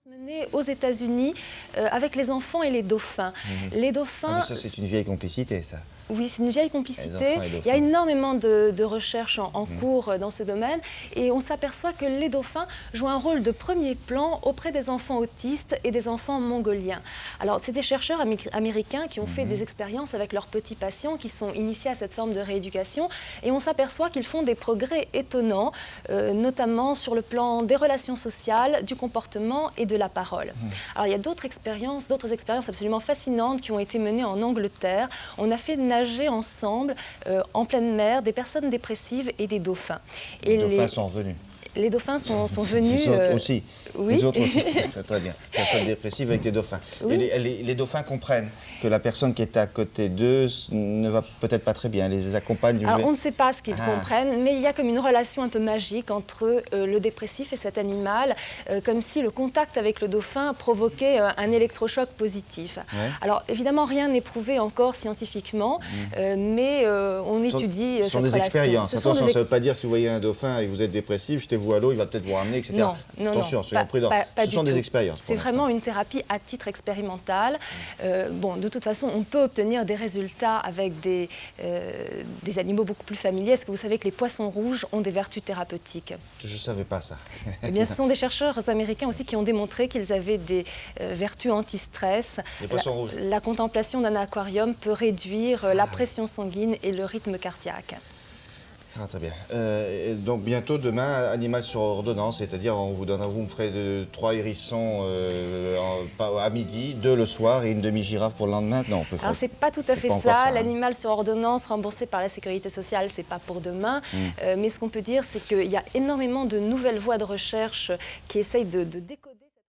Menée aux États-Unis avec les enfants et les dauphins. Les dauphins. Ah, ça, c'est une vieille complicité, ça. Oui, c'est une vieille complicité. Les Il y a énormément de recherches en cours dans ce domaine et on s'aperçoit que les dauphins jouent un rôle de premier plan auprès des enfants autistes et des enfants mongoliens. Alors, c'est des chercheurs américains qui ont fait des expériences avec leurs petits patients qui sont initiés à cette forme de rééducation et on s'aperçoit qu'ils font des progrès étonnants, notamment sur le plan des relations sociales, du comportement et de la parole. Alors, il y a d'autres expériences absolument fascinantes qui ont été menées en Angleterre. On a fait nager ensemble en pleine mer des personnes dépressives et des dauphins. Les dauphins sont revenus. Les dauphins sont venus... Les autres aussi. Oui. Les autres aussi. C'est très bien. Personnes dépressives avec des dauphins. Oui. Et les dauphins comprennent que la personne qui est à côté d'eux ne va peut-être pas très bien. Les accompagne. Alors, on ne sait pas ce qu'ils comprennent, mais il y a comme une relation un peu magique entre le dépressif et cet animal, comme si le contact avec le dauphin provoquait un électrochoc positif. Ouais. Alors, évidemment, rien n'est prouvé encore scientifiquement, mais on étudie cette relation. Ce sont des expériences. Attention, ça ne veut pas dire si vous voyez un dauphin et que vous êtes dépressif, jetez-vous à l'eau, il va peut-être vous ramener, etc. Non, attention, soyons prudents. Ce sont des expériences. C'est vraiment une thérapie à titre expérimental. Bon, de toute façon, on peut obtenir des résultats avec des animaux beaucoup plus familiers. Est-ce que vous savez que les poissons rouges ont des vertus thérapeutiques? Je ne savais pas ça. Eh bien, ce sont des chercheurs américains aussi qui ont démontré qu'ils avaient des vertus anti-stress. Les poissons rouges. La contemplation d'un aquarium peut réduire la pression sanguine et le rythme cardiaque. Ah, très bien. Donc bientôt, demain, animal sur ordonnance, c'est-à-dire vous me ferez 3 hérissons à midi, 2 le soir et une demi-girafe pour le lendemain. Non, on peut faire. Alors c'est pas tout à fait ça. L'animal sur ordonnance remboursé par la sécurité sociale, c'est pas pour demain. Mais ce qu'on peut dire, c'est qu'il y a énormément de nouvelles voies de recherche qui essayent de décoder.